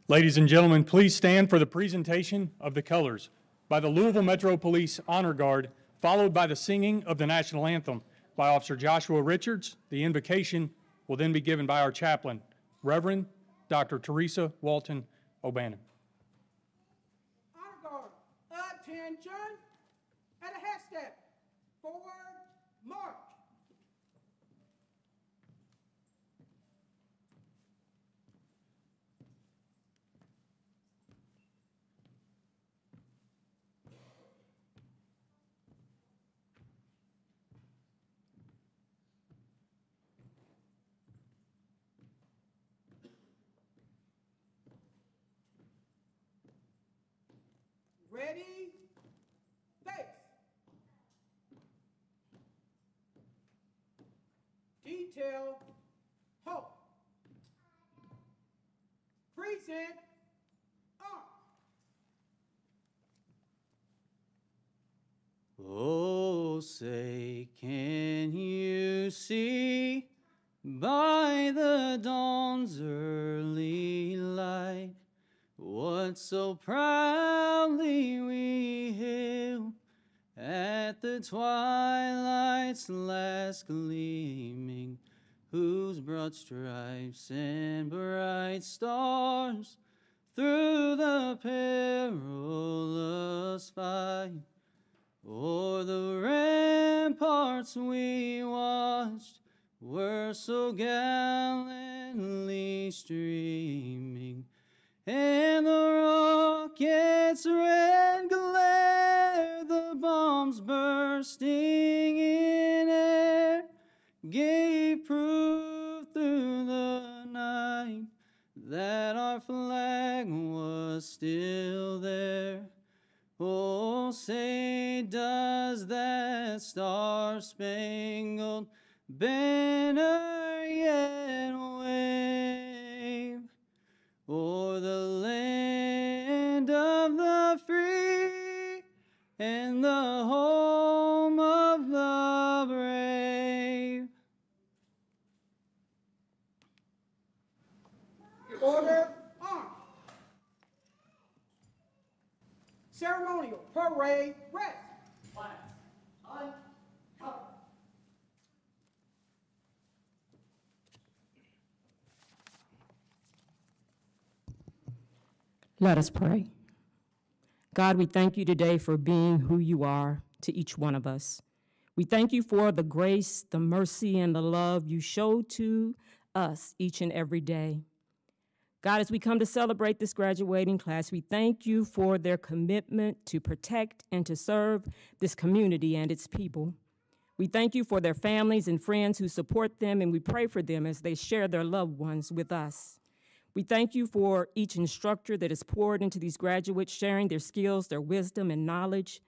Ladies and gentlemen, please stand for the presentation of the colors by the Louisville Metro Police Honor Guard, followed by the singing of the national anthem by Officer Joshua Richards. The invocation will then be given by our chaplain, Reverend Dr. Teresa Walton O'Bannon. Honor Guard, attention, at a half step, forward, march. Ready, face. Detail, halt. Present, arm. Oh, say, can you see by the dawn's early light what so proudly we hailed at the twilight's last gleaming, whose broad stripes and bright stars through the perilous fight o'er the ramparts we watched were so gallantly streaming, and the rocket's red glare, the bombs bursting in air, gave proof through the night that our flag was still there. Oh, say, does that star-spangled banner yet wave o'er the land of the free and the home of the brave? Ceremonial parade rest. Class, uncover. Let us pray. God, we thank you today for being who you are to each one of us. We thank you for the grace, the mercy, and the love you show to us each and every day. God, as we come to celebrate this graduating class, we thank you for their commitment to protect and to serve this community and its people. We thank you for their families and friends who support them, and we pray for them as they share their loved ones with us. We thank you for each instructor that is poured into these graduates, sharing their skills, their wisdom, and knowledge.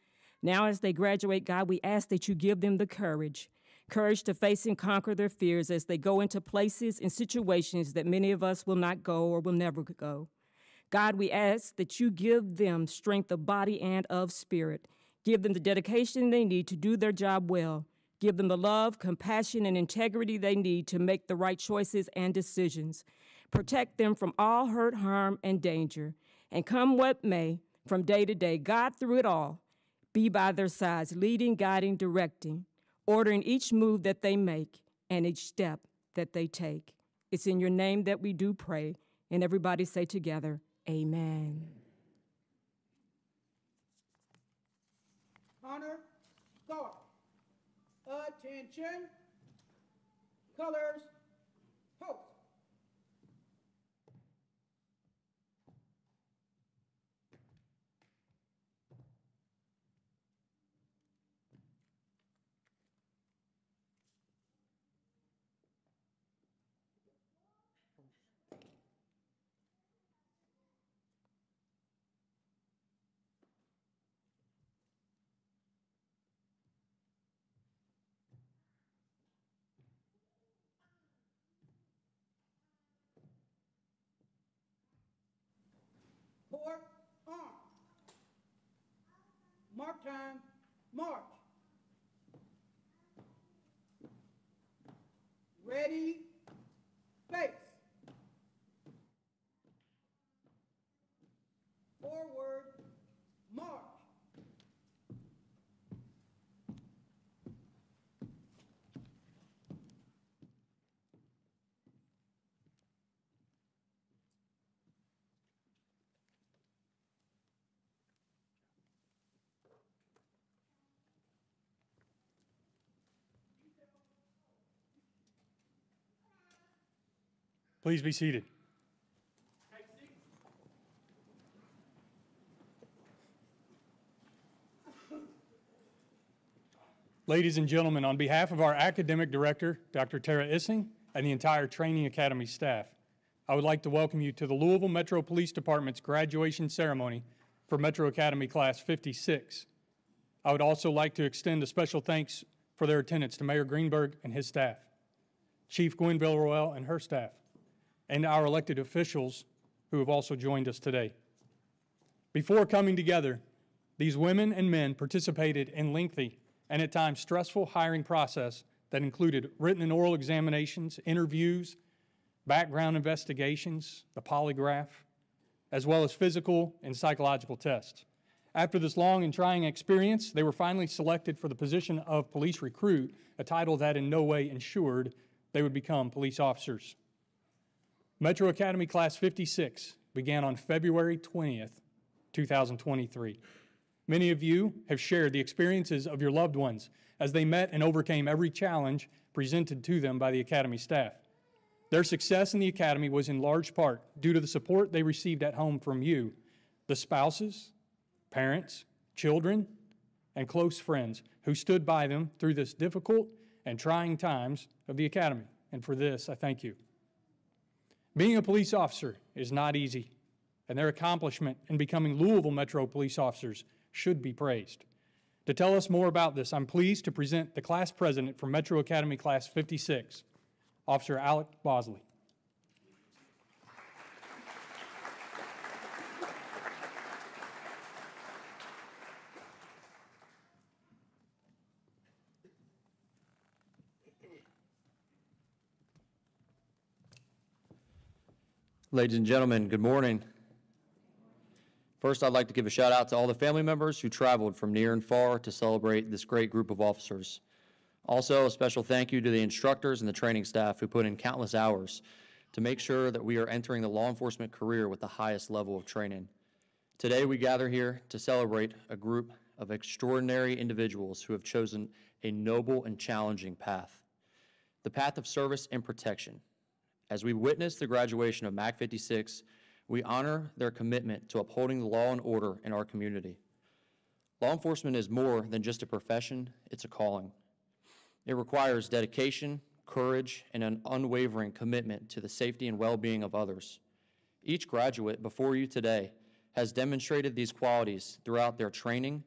Now, as they graduate, God, we ask that you give them the courage to face and conquer their fears as they go into places and situations that many of us will not go or will never go. God, we ask that you give them strength of body and of spirit. Give them the dedication they need to do their job well. Give them the love, compassion, and integrity they need to make the right choices and decisions. Protect them from all hurt, harm, and danger. And come what may, from day to day, God, through it all, be by their sides, leading, guiding, directing, ordering each move that they make and each step that they take. It's in your name that we do pray. And everybody say together, amen. Honor guard. Attention. Colors. Post. Port on. Mark time, march. Ready, face. Forward, march. Please be seated. Ladies and gentlemen, on behalf of our academic director, Dr. Tara Issing, and the entire Training Academy staff, I would like to welcome you to the Louisville Metro Police Department's graduation ceremony for Metro Academy Class 56. I would also like to extend a special thanks for their attendance to Mayor Greenberg and his staff, Chief Gwinn-Villaroel and her staff, and our elected officials who have also joined us today. Before coming together, these women and men participated in lengthy and at times stressful hiring process that included written and oral examinations, interviews, background investigations, the polygraph, as well as physical and psychological tests. After this long and trying experience, they were finally selected for the position of police recruit, a title that in no way ensured they would become police officers. Metro Academy Class 56 began on February 20th, 2023. Many of you have shared the experiences of your loved ones as they met and overcame every challenge presented to them by the Academy staff. Their success in the Academy was in large part due to the support they received at home from you, the spouses, parents, children, and close friends who stood by them through this difficult and trying times of the Academy. And for this, I thank you. Being a police officer is not easy, and their accomplishment in becoming Louisville Metro police officers should be praised. To tell us more about this, I'm pleased to present the class president for Metro Academy Class 56, Officer Alec Bosley. Ladies and gentlemen, good morning. First, I'd like to give a shout out to all the family members who traveled from near and far to celebrate this great group of officers. Also, a special thank you to the instructors and the training staff who put in countless hours to make sure that we are entering the law enforcement career with the highest level of training. Today, we gather here to celebrate a group of extraordinary individuals who have chosen a noble and challenging path, the path of service and protection. As we witness the graduation of MAC 56, we honor their commitment to upholding the law and order in our community. Law enforcement is more than just a profession, it's a calling. It requires dedication, courage, and an unwavering commitment to the safety and well-being of others. Each graduate before you today has demonstrated these qualities throughout their training,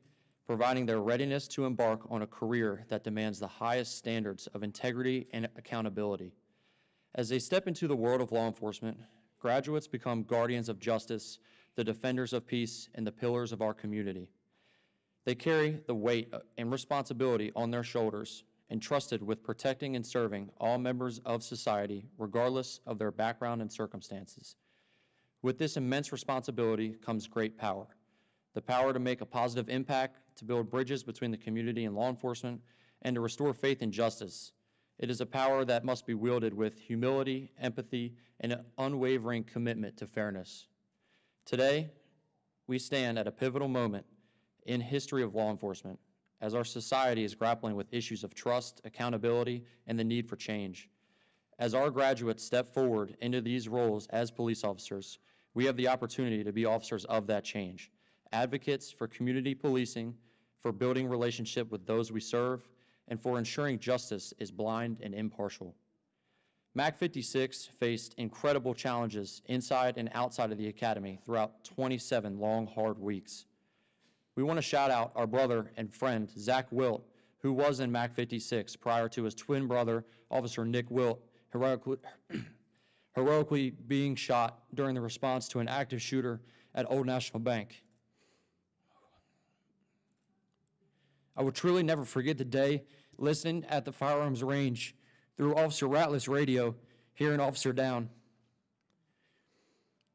providing their readiness to embark on a career that demands the highest standards of integrity and accountability. As they step into the world of law enforcement, graduates become guardians of justice, the defenders of peace, and the pillars of our community. They carry the weight and responsibility on their shoulders, entrusted with protecting and serving all members of society, regardless of their background and circumstances. With this immense responsibility comes great power. The power to make a positive impact, to build bridges between the community and law enforcement, and to restore faith in justice. It is a power that must be wielded with humility, empathy, and an unwavering commitment to fairness. Today, we stand at a pivotal moment in history of law enforcement as our society is grappling with issues of trust, accountability, and the need for change. As our graduates step forward into these roles as police officers, we have the opportunity to be officers of that change, advocates for community policing, for building relationship with those we serve, and for ensuring justice is blind and impartial. MAC 56 faced incredible challenges inside and outside of the academy throughout 27 long, hard weeks. We want to shout out our brother and friend, Zach Wilt, who was in MAC 56 prior to his twin brother, Officer Nick Wilt, heroically being shot during the response to an active shooter at Old National Bank. I will truly never forget the day listening at the firearms range through Officer Ratliff's radio, hearing Officer down.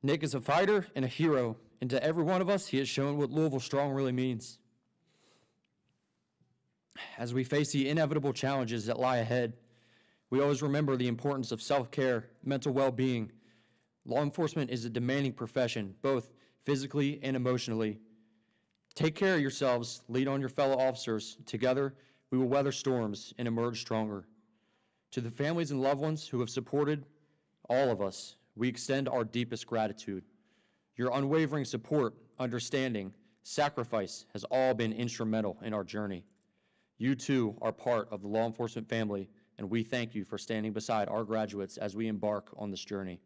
Nick is a fighter and a hero, and to every one of us, he has shown what Louisville Strong really means. As we face the inevitable challenges that lie ahead, we always remember the importance of self-care, mental well-being. Law enforcement is a demanding profession, both physically and emotionally. Take care of yourselves, lead on your fellow officers. Together, we will weather storms and emerge stronger. To the families and loved ones who have supported all of us, we extend our deepest gratitude. Your unwavering support, understanding, sacrifice has all been instrumental in our journey. You too are part of the law enforcement family, and we thank you for standing beside our graduates as we embark on this journey.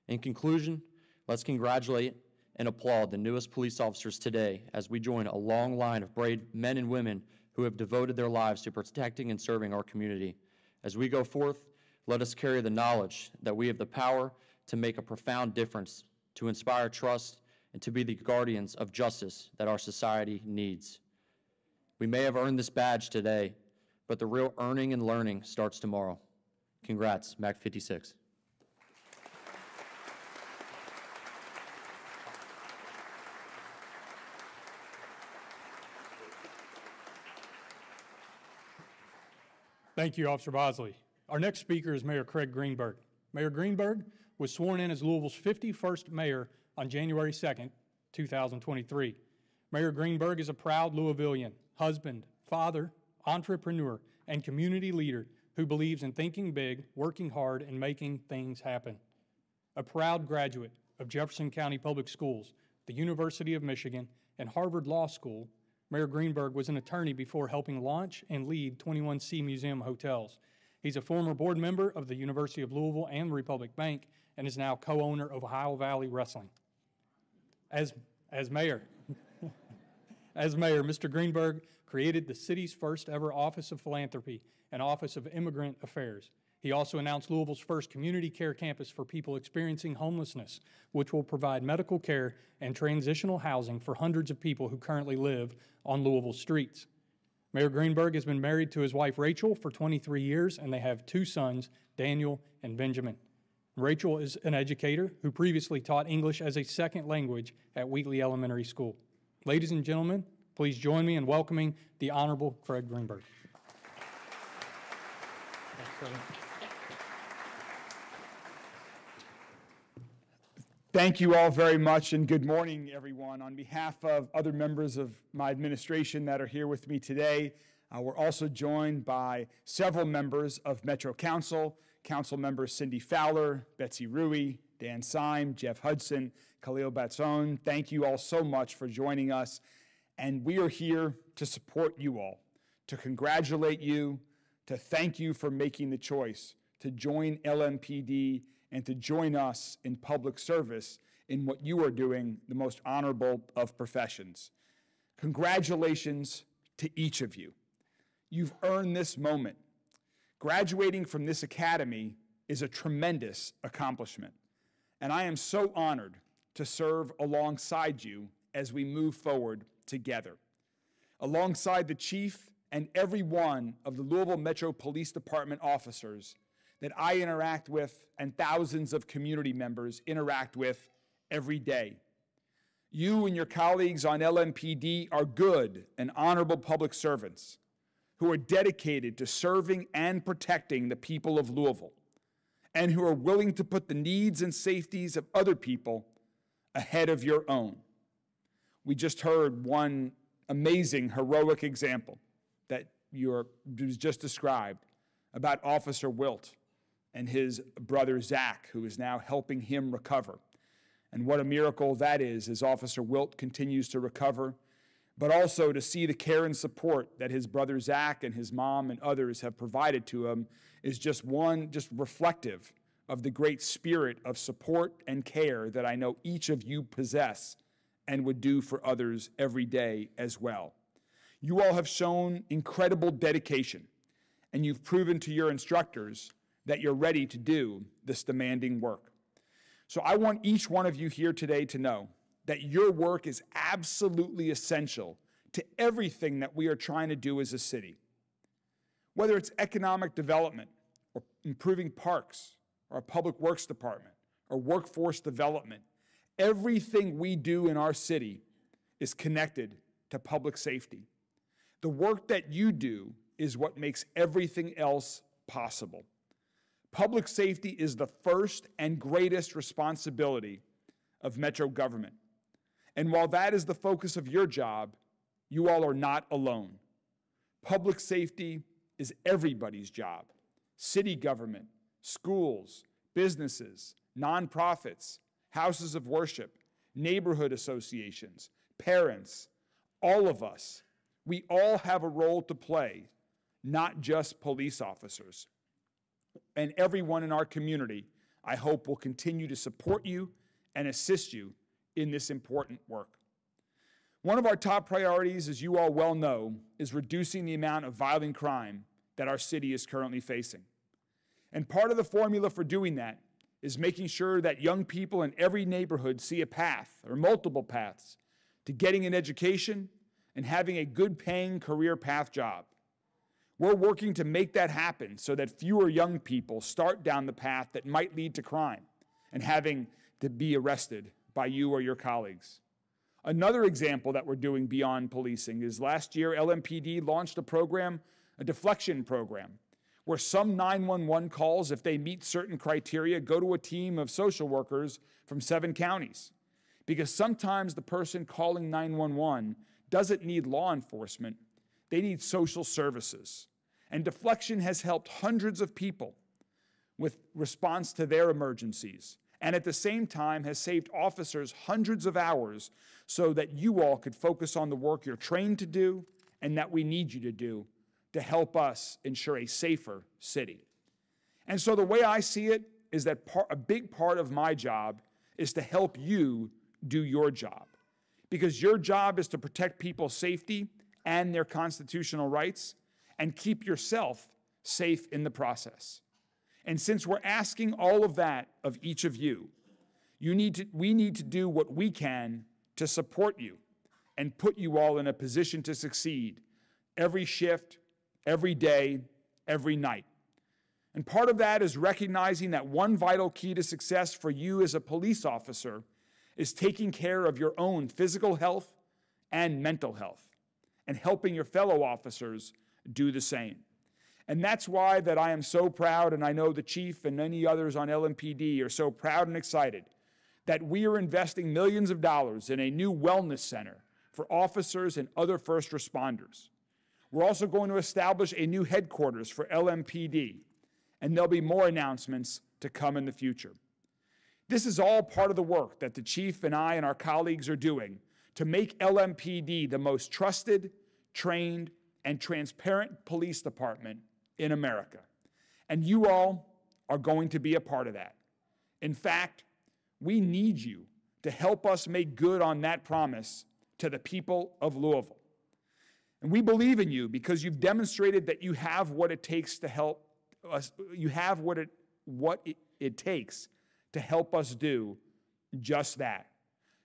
In conclusion, let's congratulate and applaud the newest police officers today as we join a long line of brave men and women who have devoted their lives to protecting and serving our community. As we go forth, let us carry the knowledge that we have the power to make a profound difference, to inspire trust, and to be the guardians of justice that our society needs. We may have earned this badge today, but the real earning and learning starts tomorrow. Congrats, MAC 56. Thank you, Officer Bosley. Our next speaker is Mayor Craig Greenberg. Mayor Greenberg was sworn in as Louisville's 51st mayor on January 2nd, 2023. Mayor Greenberg is a proud Louisvillian, husband, father, entrepreneur, and community leader who believes in thinking big, working hard, and making things happen. A proud graduate of Jefferson County Public Schools, the University of Michigan, and Harvard Law School, Mayor Greenberg was an attorney before helping launch and lead 21C Museum Hotels. He's a former board member of the University of Louisville and Republic Bank and is now co-owner of Ohio Valley Wrestling. As mayor, Mr. Greenberg created the city's first ever Office of Philanthropy and Office of Immigrant Affairs. He also announced Louisville's first community care campus for people experiencing homelessness, which will provide medical care and transitional housing for hundreds of people who currently live on Louisville streets. Mayor Greenberg has been married to his wife Rachel for 23 years, and they have two sons, Daniel and Benjamin. Rachel is an educator who previously taught English as a second language at Wheatley Elementary School. Ladies and gentlemen, please join me in welcoming the Honorable Craig Greenberg. Thank you all very much, and good morning, everyone. On behalf of other members of my administration that are here with me today, we're also joined by several members of Metro Council, Council members Cindy Fowler, Betsy Rui, Dan Syme, Jeff Hudson, Khalil Batson. Thank you all so much for joining us, and we are here to support you all, to congratulate you, to thank you for making the choice to join LMPD and to join us in public service in what you are doing, the most honorable of professions. Congratulations to each of you. You've earned this moment. Graduating from this academy is a tremendous accomplishment, and I am so honored to serve alongside you as we move forward together. Alongside the Chief and every one of the Louisville Metro Police Department officers that I interact with and thousands of community members interact with every day. You and your colleagues on LMPD are good and honorable public servants who are dedicated to serving and protecting the people of Louisville and who are willing to put the needs and safeties of other people ahead of your own. We just heard one amazing, heroic example that was just described about Officer Wilt and his brother Zach, who is now helping him recover. And what a miracle that is as Officer Wilt continues to recover, but also to see the care and support that his brother Zach and his mom and others have provided to him is just reflective of the great spirit of support and care that I know each of you possess and would do for others every day as well. You all have shown incredible dedication, and you've proven to your instructors that you're ready to do this demanding work. So I want each one of you here today to know that your work is absolutely essential to everything that we are trying to do as a city. Whether it's economic development, or improving parks, or a public works department, or workforce development, everything we do in our city is connected to public safety. The work that you do is what makes everything else possible. Public safety is the first and greatest responsibility of Metro government. And while that is the focus of your job, you all are not alone. Public safety is everybody's job. City government, schools, businesses, nonprofits, houses of worship, neighborhood associations, parents, all of us, we all have a role to play, not just police officers. And everyone in our community, I hope, will continue to support you and assist you in this important work. One of our top priorities, as you all well know, is reducing the amount of violent crime that our city is currently facing. And part of the formula for doing that is making sure that young people in every neighborhood see a path, or multiple paths, to getting an education and having a good-paying career path job. We're working to make that happen so that fewer young people start down the path that might lead to crime and having to be arrested by you or your colleagues. Another example that we're doing beyond policing is last year LMPD launched a program, a deflection program, where some 911 calls, if they meet certain criteria, go to a team of social workers from 7 counties. Because sometimes the person calling 911 doesn't need law enforcement, they need social services. And deflection has helped hundreds of people with response to their emergencies, and at the same time has saved officers hundreds of hours so that you all could focus on the work you're trained to do and that we need you to do to help us ensure a safer city. And so the way I see it is that a big part of my job is to help you do your job, because your job is to protect people's safety and their constitutional rights and keep yourself safe in the process. And since we're asking all of that of each of you, we need to do what we can to support you and put you all in a position to succeed every shift, every day, every night. And part of that is recognizing that one vital key to success for you as a police officer is taking care of your own physical health and mental health, and helping your fellow officers do the same. And that's why that I am so proud, and I know the chief and many others on LMPD are so proud and excited that we are investing millions of dollars in a new wellness center for officers and other first responders. We're also going to establish a new headquarters for LMPD, and there'll be more announcements to come in the future. This is all part of the work that the chief and I and our colleagues are doing to make LMPD the most trusted, trained, and transparent police department in America. And you all are going to be a part of that. In fact, we need you to help us make good on that promise to the people of Louisville. And we believe in you because you've demonstrated that you have what it takes to help us, you have what it takes to help us do just that.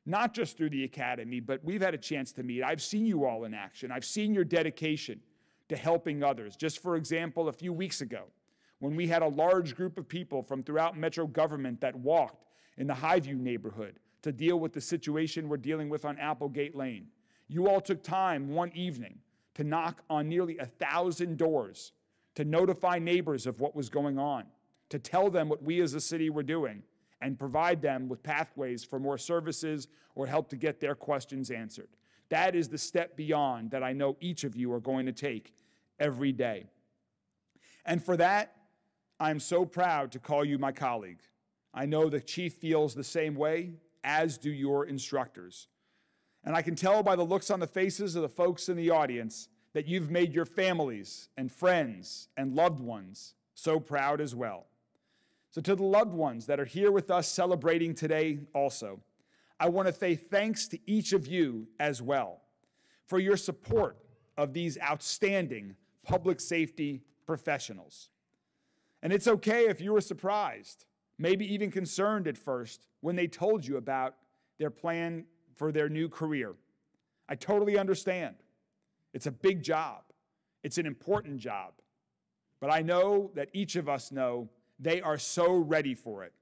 Not just through the academy, but we've had a chance to meet. I've seen you all in action. I've seen your dedication to helping others. Just for example, a few weeks ago, when we had a large group of people from throughout Metro government that walked in the Highview neighborhood to deal with the situation we're dealing with on Applegate Lane. You all took time one evening to knock on nearly 1,000 doors, to notify neighbors of what was going on, to tell them what we as a city were doing, and provide them with pathways for more services or help to get their questions answered. That is the step beyond that I know each of you are going to take every day. And for that, I'm so proud to call you my colleague. I know the chief feels the same way, as do your instructors. And I can tell by the looks on the faces of the folks in the audience that you've made your families and friends and loved ones so proud as well. So to the loved ones that are here with us celebrating today also, I want to say thanks to each of you as well for your support of these outstanding public safety professionals. And it's okay if you were surprised, maybe even concerned at first when they told you about their plan for their new career. I totally understand. It's a big job. It's an important job. But I know that each of us know they are so ready for it.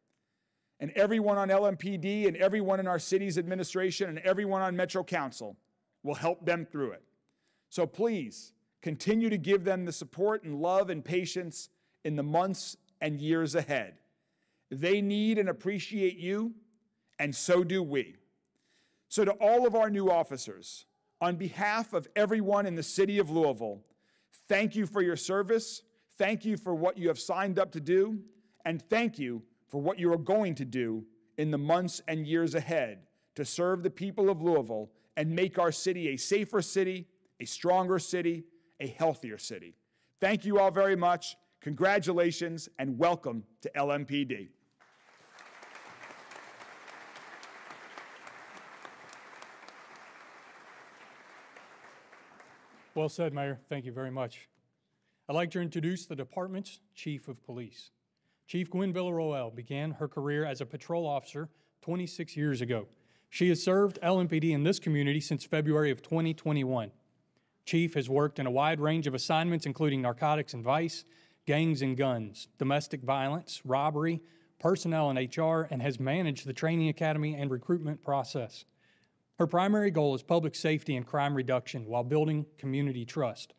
And everyone on LMPD and everyone in our city's administration and everyone on Metro Council will help them through it. So please continue to give them the support and love and patience in the months and years ahead. They need and appreciate you, and so do we. So to all of our new officers, on behalf of everyone in the city of Louisville, thank you for your service, thank you for what you have signed up to do, and thank you for what you are going to do in the months and years ahead to serve the people of Louisville and make our city a safer city, a stronger city, a healthier city. Thank you all very much. Congratulations and welcome to LMPD. Well said, Mayor. Thank you very much. I'd like to introduce the department's Chief of Police. Chief Gwinn-Villaroel began her career as a patrol officer 26 years ago. She has served LMPD in this community since February of 2021. Chief has worked in a wide range of assignments, including narcotics and vice, gangs and guns, domestic violence, robbery, personnel and HR, and has managed the training academy and recruitment process. Her primary goal is public safety and crime reduction while building community trust.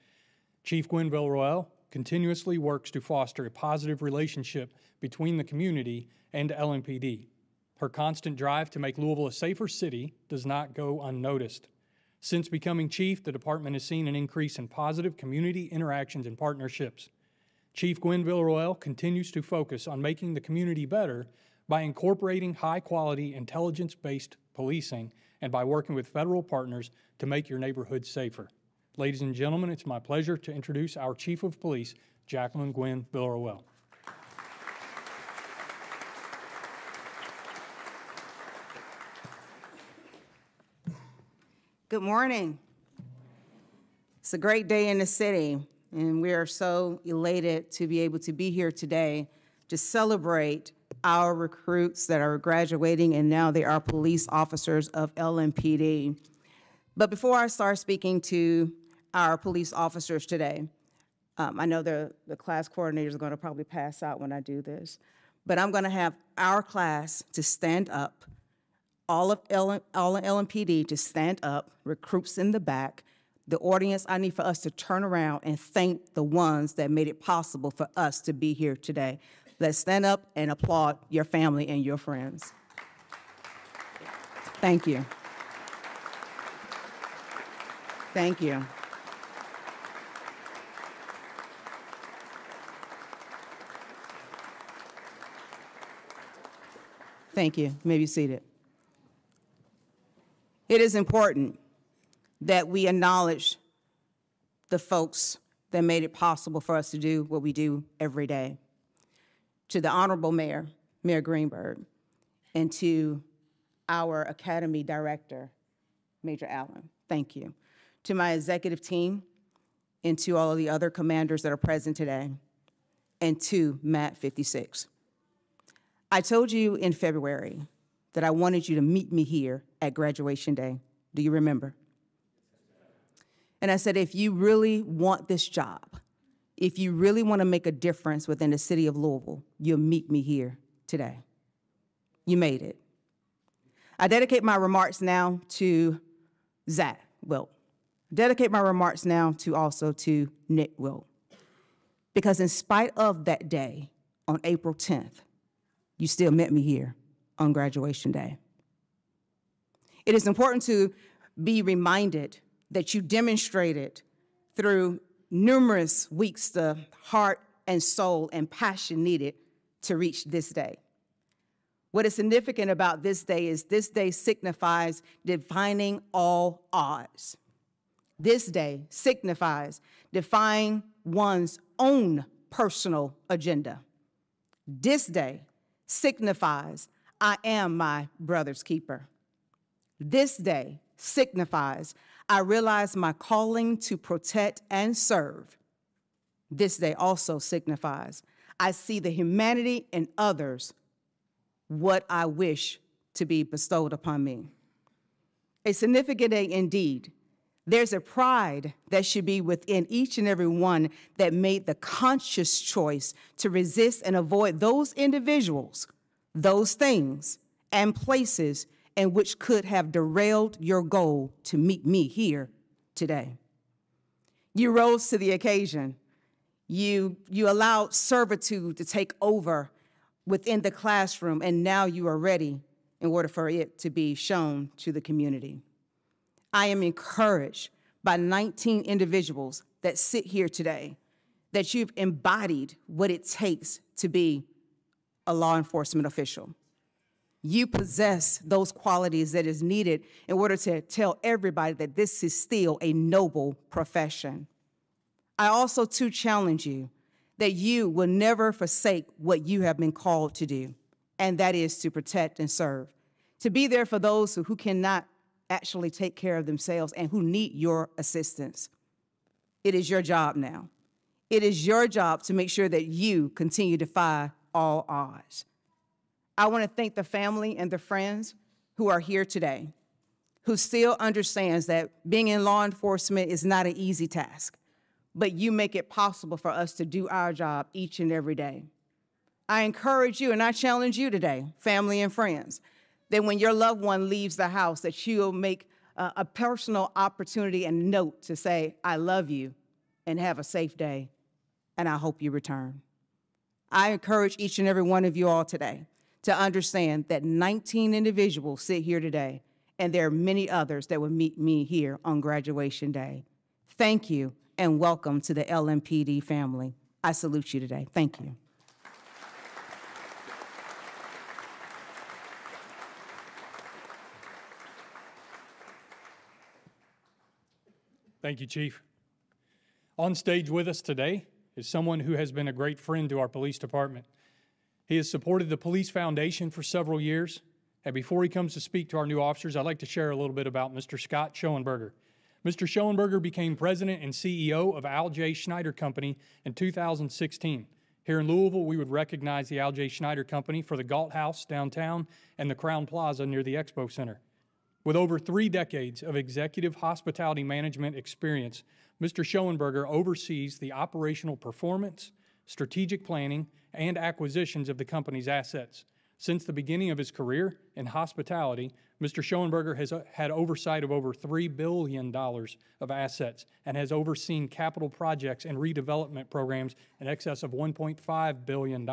Chief Gwinn-Villaroel continuously works to foster a positive relationship between the community and LMPD. Her constant drive to make Louisville a safer city does not go unnoticed. Since becoming chief, the department has seen an increase in positive community interactions and partnerships. Chief Gwinn-Villaroel continues to focus on making the community better by incorporating high-quality, intelligence-based policing and by working with federal partners to make your neighborhood safer. Ladies and gentlemen, it's my pleasure to introduce our Chief of Police, Jacquelyn Gwinn-Villaroel. Good morning. It's a great day in the city, and we are so elated to be able to be here today to celebrate our recruits that are graduating, and now they are police officers of LMPD. But before I start speaking to our police officers today, I know the class coordinators are going to probably pass out when I do this, but I'm going to have our class to stand up, all of LMPD to stand up, recruits in the back. The audience, I need for us to turn around and thank the ones that made it possible for us to be here today. Let's stand up and applaud your family and your friends. Thank you. Thank you. Thank you. You may be seated. It is important that we acknowledge the folks that made it possible for us to do what we do every day. To the Honorable Mayor, Mayor Greenberg, and to our Academy Director, Major Allen, thank you. To my executive team, and to all of the other commanders that are present today, and to MAT 56. I told you in February that I wanted you to meet me here at graduation day. Do you remember? And I said, if you really want this job, if you really want to make a difference within the city of Louisville, you'll meet me here today. You made it. I dedicate my remarks now to Zach Wilt. Dedicate my remarks now to also to Nick Wilt. Because in spite of that day, on April 10th, you still met me here on graduation day. It is important to be reminded that you demonstrated through numerous weeks the heart and soul and passion needed to reach this day. What is significant about this day is this day signifies defying all odds. This day signifies defying one's own personal agenda. This day signifies I am my brother's keeper. This day signifies I realize my calling to protect and serve. This day also signifies I see the humanity in others, what I wish to be bestowed upon me. A significant day indeed. There's a pride that should be within each and every one that made the conscious choice to resist and avoid those individuals, those things, and places in which could have derailed your goal to meet me here today. You rose to the occasion. You allowed servitude to take over within the classroom, and now you are ready in order for it to be shown to the community. I am encouraged by 19 individuals that sit here today that you've embodied what it takes to be a law enforcement official. You possess those qualities that is needed in order to tell everybody that this is still a noble profession. I also too challenge you that you will never forsake what you have been called to do, and that is to protect and serve, to be there for those who cannot actually take care of themselves and who need your assistance. It is your job now. It is your job to make sure that you continue to defy all odds. I want to thank the family and the friends who are here today, who still understands that being in law enforcement is not an easy task, but you make it possible for us to do our job each and every day. I encourage you and I challenge you today, family and friends, that when your loved one leaves the house, that you'll make a personal opportunity and note to say, I love you and have a safe day, and I hope you return. I encourage each and every one of you all today to understand that 19 individuals sit here today, and there are many others that will meet me here on graduation day. Thank you, and welcome to the LMPD family. I salute you today. Thank you. Thank you, Chief. On stage with us today is someone who has been a great friend to our police department. He has supported the Police Foundation for several years. And before he comes to speak to our new officers, I'd like to share a little bit about Mr. Scott Schoenberger. Mr. Schoenberger became president and CEO of Al J. Schneider Company in 2016. Here in Louisville, we would recognize the Al J. Schneider Company for the Galt House downtown and the Crown Plaza near the Expo Center. With over 3 decades of executive hospitality management experience, Mr. Schoenberger oversees the operational performance, strategic planning, and acquisitions of the company's assets. Since the beginning of his career in hospitality, Mr. Schoenberger has had oversight of over $3 billion of assets and has overseen capital projects and redevelopment programs in excess of $1.5 billion.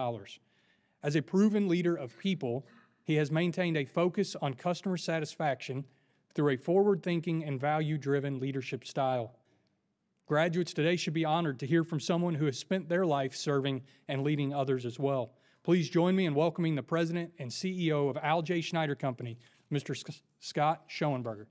As a proven leader of people, he has maintained a focus on customer satisfaction through a forward-thinking and value-driven leadership style. Graduates today should be honored to hear from someone who has spent their life serving and leading others as well. Please join me in welcoming the President and CEO of Al J. Schneider Company, Mr. Scott Schoenberger.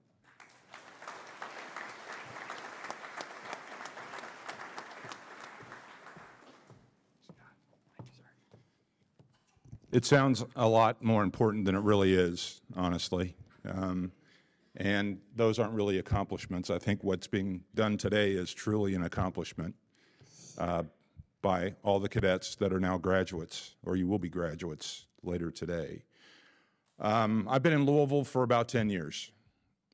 It sounds a lot more important than it really is, honestly. And those aren't really accomplishments. I think what's being done today is truly an accomplishment by all the cadets that are now graduates, or you will be graduates later today. I've been in Louisville for about 10 years.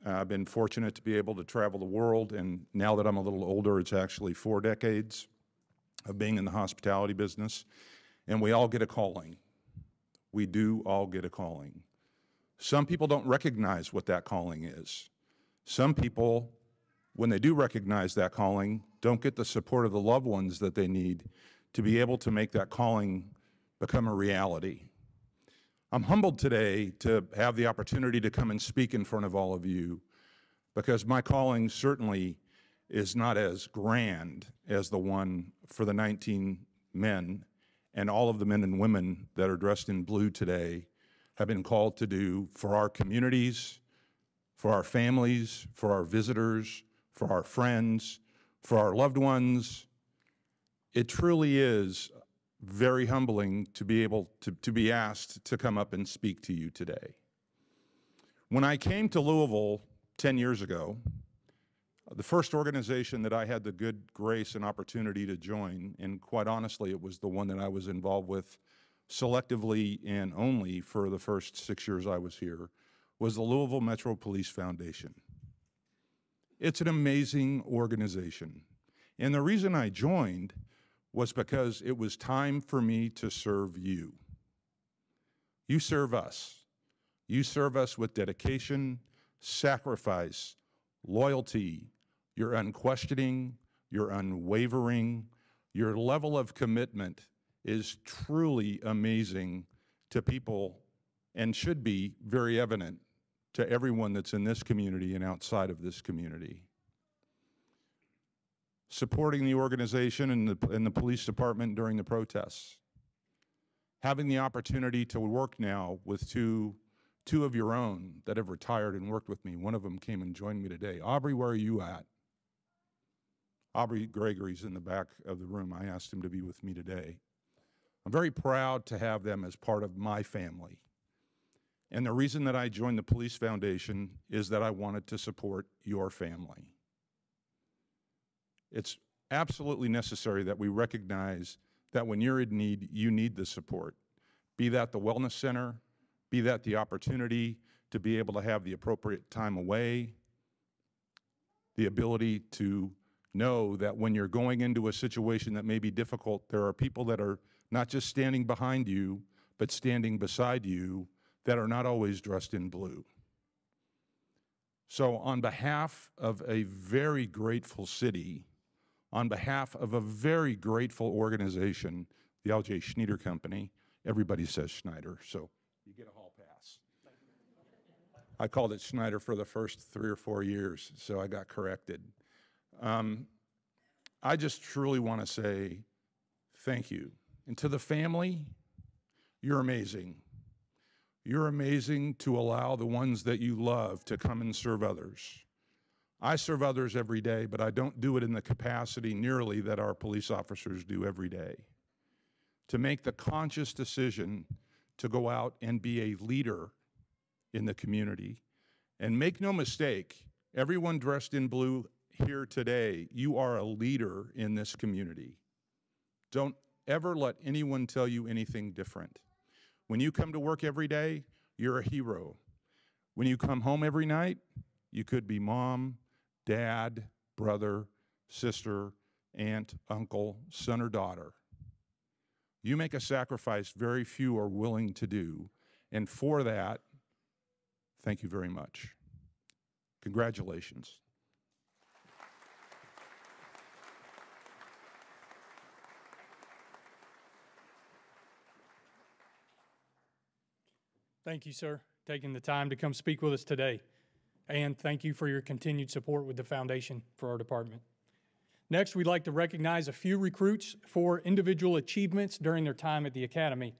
I've been fortunate to be able to travel the world, and now that I'm a little older, it's actually 4 decades of being in the hospitality business, and we all get a calling. We do all get a calling. Some people don't recognize what that calling is. Some people, when they do recognize that calling, don't get the support of the loved ones that they need to be able to make that calling become a reality. I'm humbled today to have the opportunity to come and speak in front of all of you, because my calling certainly is not as grand as the one for the 19 men and all of the men and women that are dressed in blue today have been called to do for our communities, for our families, for our visitors, for our friends, for our loved ones. It truly is very humbling to be able to be asked to come up and speak to you today. When I came to Louisville 10 years ago, the first organization that I had the good grace and opportunity to join, and quite honestly, it was the one that I was involved with selectively and only for the first 6 years I was here, was the Louisville Metro Police Foundation. It's an amazing organization. And the reason I joined was because it was time for me to serve you. You serve us. You serve us with dedication, sacrifice, loyalty. You're unquestioning, you're unwavering. Your level of commitment is truly amazing to people and should be very evident to everyone that's in this community and outside of this community. Supporting the organization and the police department during the protests. Having the opportunity to work now with two of your own that have retired and worked with me. One of them came and joined me today. Aubrey, where are you at? Aubrey Gregory's in the back of the room. I asked him to be with me today. I'm very proud to have them as part of my family. And the reason that I joined the Police Foundation is that I wanted to support your family. It's absolutely necessary that we recognize that when you're in need, you need the support. Be that the wellness center, be that the opportunity to be able to have the appropriate time away, the ability to know that when you're going into a situation that may be difficult, there are people that are not just standing behind you, but standing beside you that are not always dressed in blue. So on behalf of a very grateful city, on behalf of a very grateful organization, the L.J. Schneider Company, everybody says Schneider, so you get a hall pass. I called it Schneider for the first 3 or 4 years, so I got corrected. I just truly want to say thank you. And to the family, you're amazing. You're amazing to allow the ones that you love to come and serve others. I serve others every day, but I don't do it in the capacity nearly that our police officers do every day. To make the conscious decision to go out and be a leader in the community. And make no mistake, everyone dressed in blue here today, you are a leader in this community. Don't ever let anyone tell you anything different. When you come to work every day, you're a hero. When you come home every night, you could be mom, dad, brother, sister, aunt, uncle, son, or daughter. You make a sacrifice very few are willing to do, and for that, thank you very much. Congratulations. Thank you, sir, taking the time to come speak with us today. And thank you for your continued support with the foundation for our department. Next, we'd like to recognize a few recruits for individual achievements during their time at the Academy.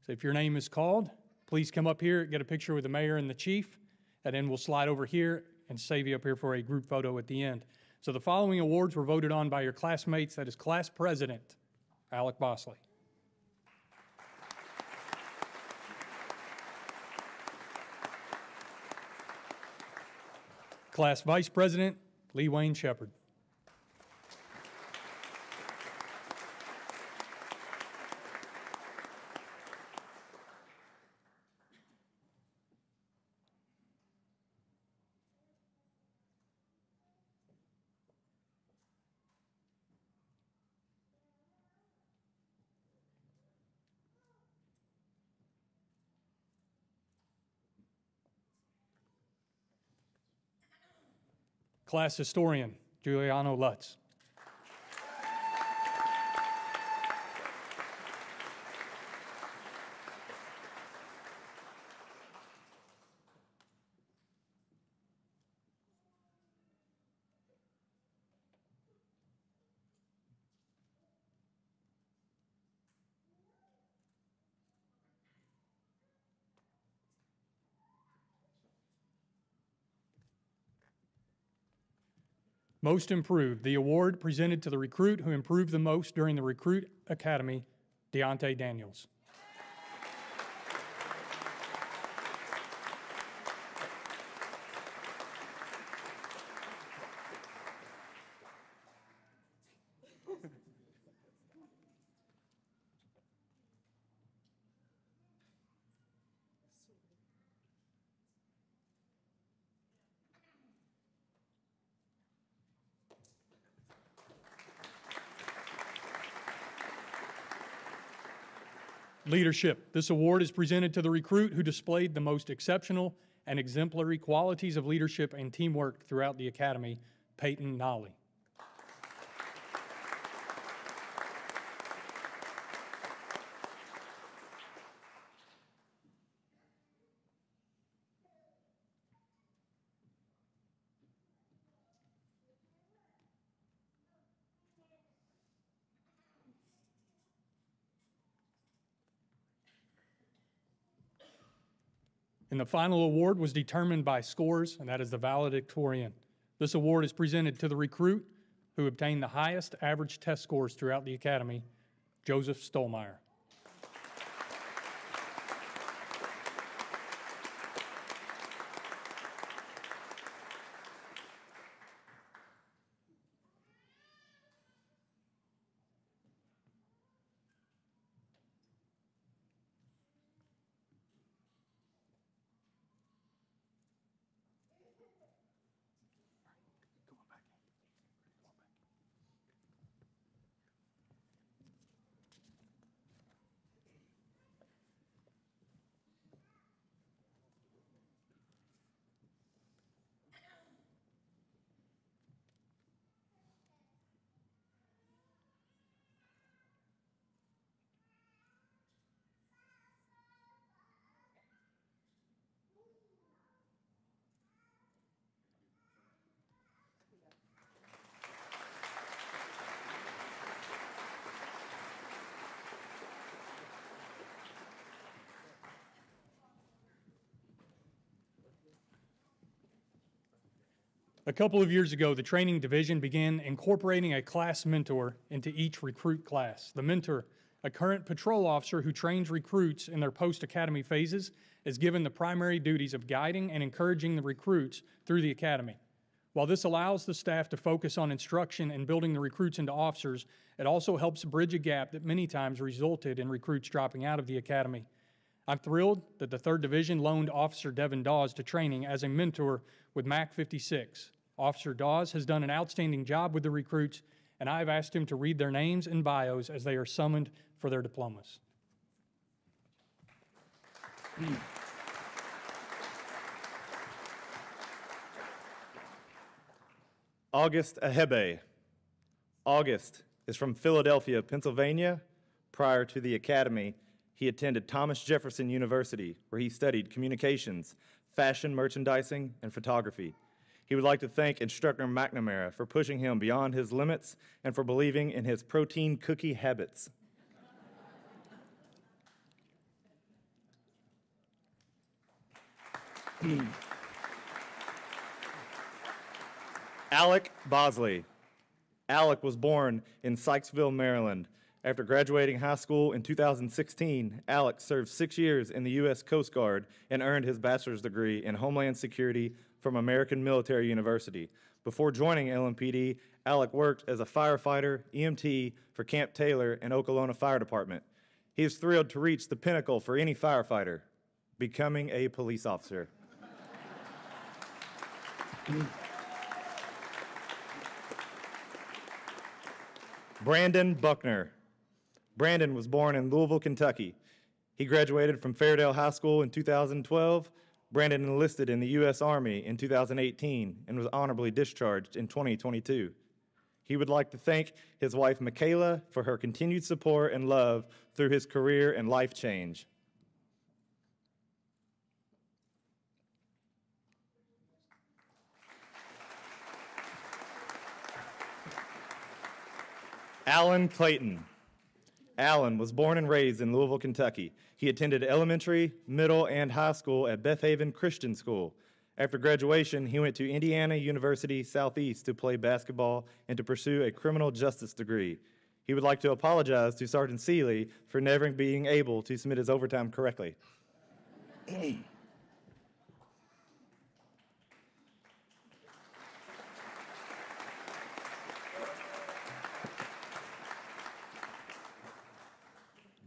So if your name is called, please come up here, get a picture with the mayor and the chief, and then we'll slide over here and save you up here for a group photo at the end. So the following awards were voted on by your classmates. That is Class President, Alec Bosley. Class Vice President, Lee Wayne Shepard. Class Historian, Giuliano Lutz. Most Improved, the award presented to the recruit who improved the most during the Recruit Academy, Deontay Daniels. Leadership. This award is presented to the recruit who displayed the most exceptional and exemplary qualities of leadership and teamwork throughout the Academy, Peyton Nolly. And the final award was determined by scores, and that is the valedictorian. This award is presented to the recruit who obtained the highest average test scores throughout the Academy, Joseph Stolmeyer. A couple of years ago, the training division began incorporating a class mentor into each recruit class. The mentor, a current patrol officer who trains recruits in their post-academy phases, is given the primary duties of guiding and encouraging the recruits through the academy. While this allows the staff to focus on instruction and building the recruits into officers, it also helps bridge a gap that many times resulted in recruits dropping out of the academy. I'm thrilled that the 3rd Division loaned Officer Devin Dawes to training as a mentor with MAC 56. Officer Dawes has done an outstanding job with the recruits, and I have asked him to read their names and bios as they are summoned for their diplomas. August Ahebe. August is from Philadelphia, Pennsylvania. Prior to the academy, he attended Thomas Jefferson University, where he studied communications, fashion merchandising, and photography. He would like to thank instructor McNamara for pushing him beyond his limits and for believing in his protein cookie habits. Alec Bosley. Alec was born in Sykesville, Maryland. After graduating high school in 2016, Alec served 6 years in the U.S. Coast Guard and earned his bachelor's degree in Homeland Security from American Military University. Before joining LMPD, Alec worked as a firefighter, EMT for Camp Taylor and Okolona Fire Department. He is thrilled to reach the pinnacle for any firefighter, becoming a police officer. Brandon Buckner. Brandon was born in Louisville, Kentucky. He graduated from Fairdale High School in 2012. Brandon enlisted in the U.S. Army in 2018 and was honorably discharged in 2022. He would like to thank his wife, Michaela, for her continued support and love through his career and life change. Alan Clayton. Alan was born and raised in Louisville, Kentucky. He attended elementary, middle, and high school at Beth Haven Christian School. After graduation, he went to Indiana University Southeast to play basketball and to pursue a criminal justice degree. He would like to apologize to Sergeant Seeley for never being able to submit his overtime correctly.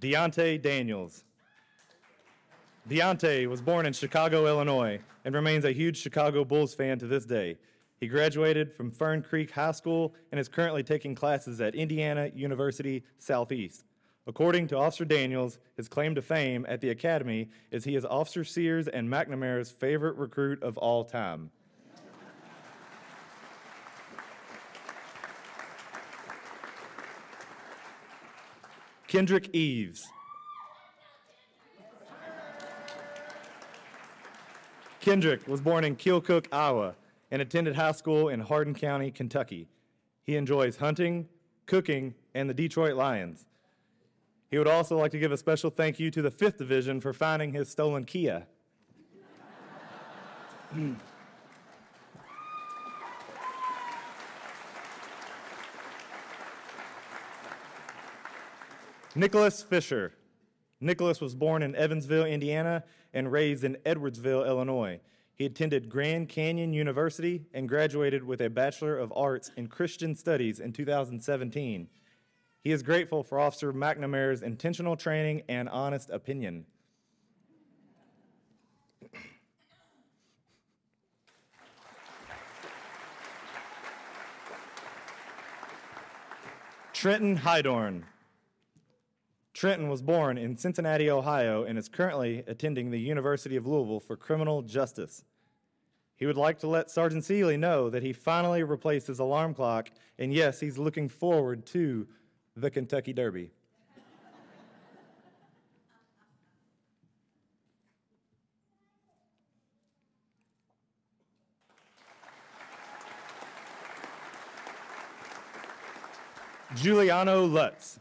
Deontay Daniels. Deontay was born in Chicago, Illinois, and remains a huge Chicago Bulls fan to this day. He graduated from Fern Creek High School and is currently taking classes at Indiana University Southeast. According to Officer Daniels, his claim to fame at the academy is he is Officer Sears and McNamara's favorite recruit of all time. Kendrick Eves. Kendrick was born in Keokuk, Iowa, and attended high school in Hardin County, Kentucky. He enjoys hunting, cooking, and the Detroit Lions. He would also like to give a special thank you to the 5th Division for finding his stolen Kia. Nicholas Fisher. Nicholas was born in Evansville, Indiana, and raised in Edwardsville, Illinois. He attended Grand Canyon University and graduated with a Bachelor of Arts in Christian Studies in 2017. He is grateful for Officer McNamara's intentional training and honest opinion. Trenton Hydorn. Trenton was born in Cincinnati, Ohio, and is currently attending the University of Louisville for criminal justice. He would like to let Sergeant Seeley know that he finally replaced his alarm clock, and yes, he's looking forward to the Kentucky Derby. Giuliano Lutz.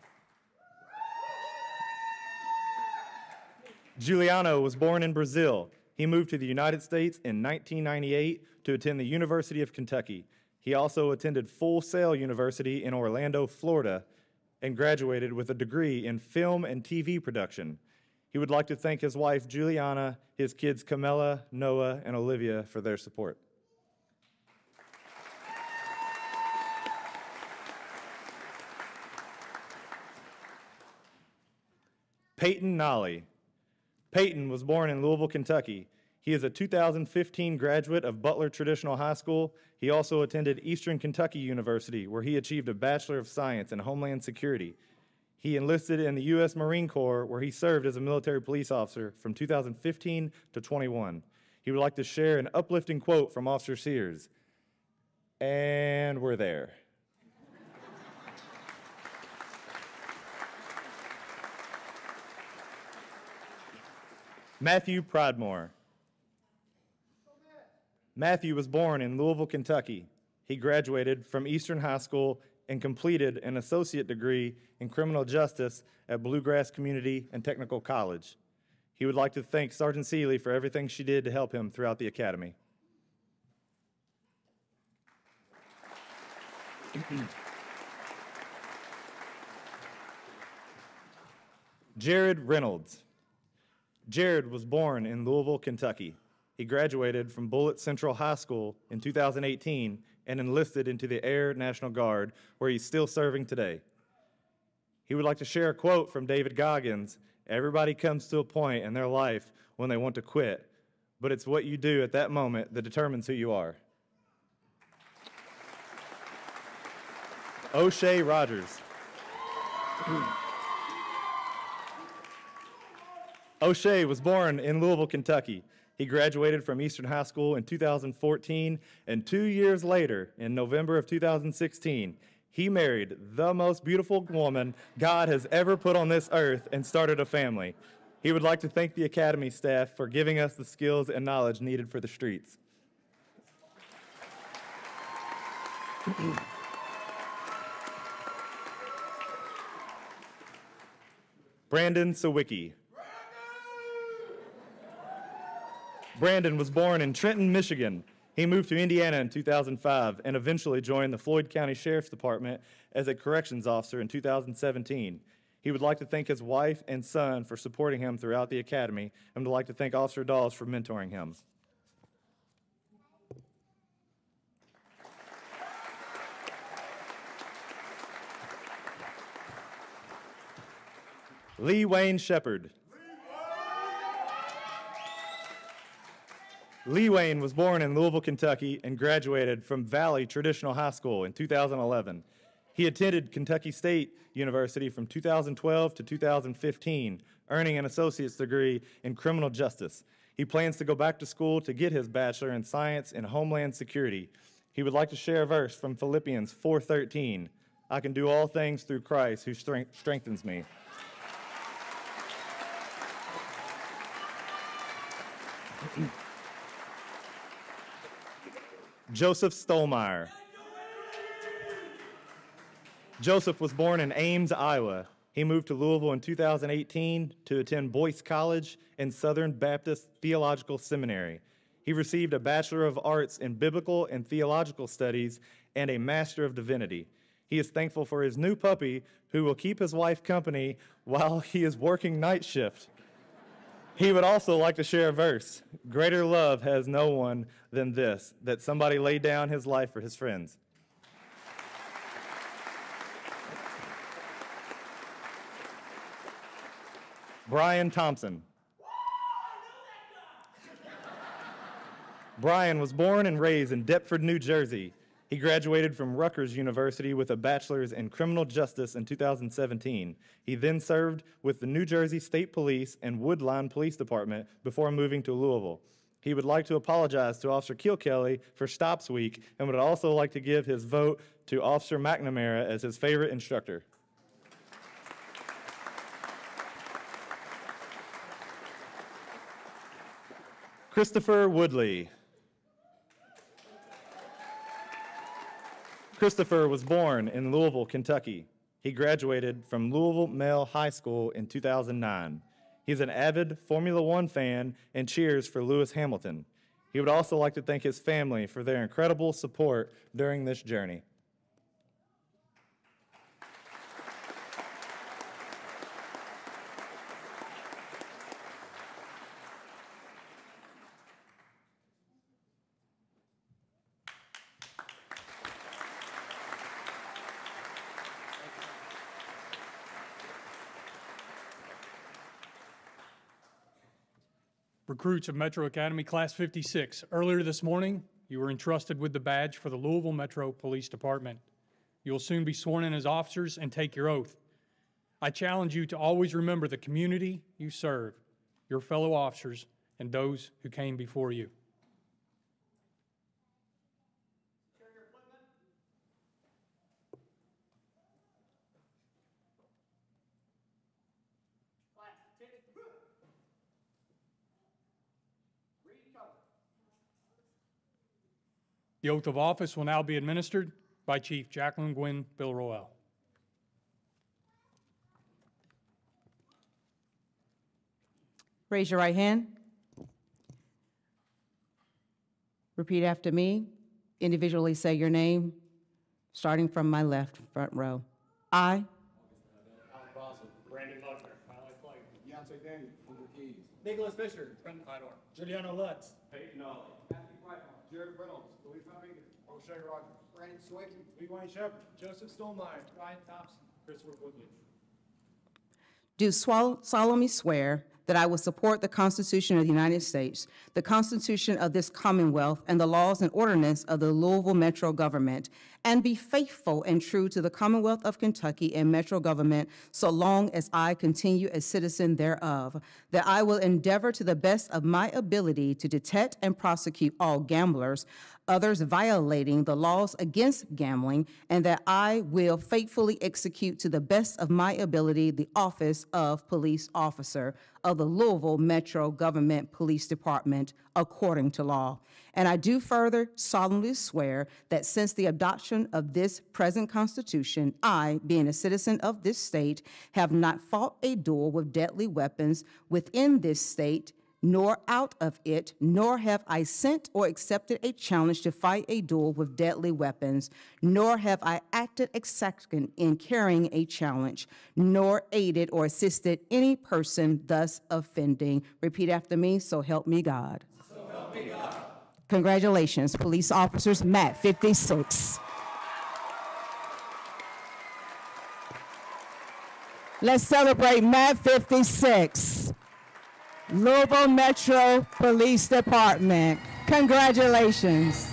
Giuliano was born in Brazil. He moved to the United States in 1998 to attend the University of Kentucky. He also attended Full Sail University in Orlando, Florida, and graduated with a degree in film and TV production. He would like to thank his wife, Juliana, his kids, Camilla, Noah, and Olivia, for their support. Peyton Nolly. Peyton was born in Louisville, Kentucky. He is a 2015 graduate of Butler Traditional High School. He also attended Eastern Kentucky University, where he achieved a Bachelor of Science in Homeland Security. He enlisted in the U.S. Marine Corps, where he served as a military police officer from 2015 to 21. He would like to share an uplifting quote from Officer Sears. And we're there. Matthew Pridemore. Matthew was born in Louisville, Kentucky. He graduated from Eastern High School and completed an associate degree in criminal justice at Bluegrass Community and Technical College. He would like to thank Sergeant Seeley for everything she did to help him throughout the academy. Jared Reynolds. Jared was born in Louisville, Kentucky. He graduated from Bullitt Central High School in 2018 and enlisted into the Air National Guard, where he's still serving today. He would like to share a quote from David Goggins. Everybody comes to a point in their life when they want to quit, but it's what you do at that moment that determines who you are. O'Shea Rogers. O'Shea was born in Louisville, Kentucky. He graduated from Eastern High School in 2014, and 2 years later, in November of 2016, he married the most beautiful woman God has ever put on this earth and started a family. He would like to thank the Academy staff for giving us the skills and knowledge needed for the streets. Brandon Sawicki. Brandon was born in Trenton, Michigan. He moved to Indiana in 2005 and eventually joined the Floyd County Sheriff's Department as a corrections officer in 2017. He would like to thank his wife and son for supporting him throughout the academy and would like to thank Officer Dawes for mentoring him. Lee Wayne Shepard. Lee Wayne was born in Louisville, Kentucky, and graduated from Valley Traditional High School in 2011. He attended Kentucky State University from 2012 to 2015, earning an associate's degree in criminal justice. He plans to go back to school to get his bachelor in science in Homeland Security. He would like to share a verse from Philippians 4:13. I can do all things through Christ who strengthens me. Joseph Stolmeyer. Joseph was born in Ames, Iowa. He moved to Louisville in 2018 to attend Boyce College and Southern Baptist Theological Seminary. He received a Bachelor of Arts in Biblical and Theological Studies and a Master of Divinity. He is thankful for his new puppy, who will keep his wife company while he is working night shift. He would also like to share a verse. Greater love has no one than this, that somebody laid down his life for his friends. Brian Thompson. Brian was born and raised in Deptford, New Jersey. He graduated from Rutgers University with a bachelor's in criminal justice in 2017. He then served with the New Jersey State Police and Woodline Police Department before moving to Louisville. He would like to apologize to Officer Kilkelly for Stops Week and would also like to give his vote to Officer McNamara as his favorite instructor. Christopher Woodley. Christopher was born in Louisville, Kentucky. He graduated from Louisville Male High School in 2009. He's an avid Formula One fan and cheers for Lewis Hamilton. He would also like to thank his family for their incredible support during this journey. Recruits of Metro Academy Class 56, earlier this morning, you were entrusted with the badge for the Louisville Metro Police Department. You will soon be sworn in as officers and take your oath. I challenge you to always remember the community you serve, your fellow officers, and those who came before you. The oath of office will now be administered by Chief Jacquelyn Gwinn-Villaroel. Raise your right hand. Repeat after me. Individually say your name, starting from my left front row. I Brandon Buckner, Highlight Flight. Deontay Daniel, Cooper Keys. Nicholas Fisher, Brendan Hydor. Juliano Lutz. Peyton Nolly. Matthew Whitehall. Jared Reynolds. Louis Rodriguez. O'Shea Rogers. Brandon Swakin. Lee Wayne Shepherd. Joseph Stolmeyer. Ryan Thompson. Christopher Woodley. do solemnly swear that I will support the Constitution of the United States, the Constitution of this Commonwealth, and the laws and ordinances of the Louisville Metro government, and be faithful and true to the Commonwealth of Kentucky and Metro government so long as I continue a citizen thereof, that I will endeavor to the best of my ability to detect and prosecute all gamblers, others violating the laws against gambling, and that I will faithfully execute to the best of my ability the office of police officer of the Louisville Metro Government Police Department according to law. And I do further solemnly swear that since the adoption of this present Constitution, I, being a citizen of this state, have not fought a duel with deadly weapons within this state, nor out of it, nor have I sent or accepted a challenge to fight a duel with deadly weapons, nor have I acted exacting in carrying a challenge, nor aided or assisted any person thus offending. Repeat after me, so help me God. So help me God. Congratulations, police officers, MAT 56. Let's celebrate MAT 56. Louisville Metro Police Department. Congratulations.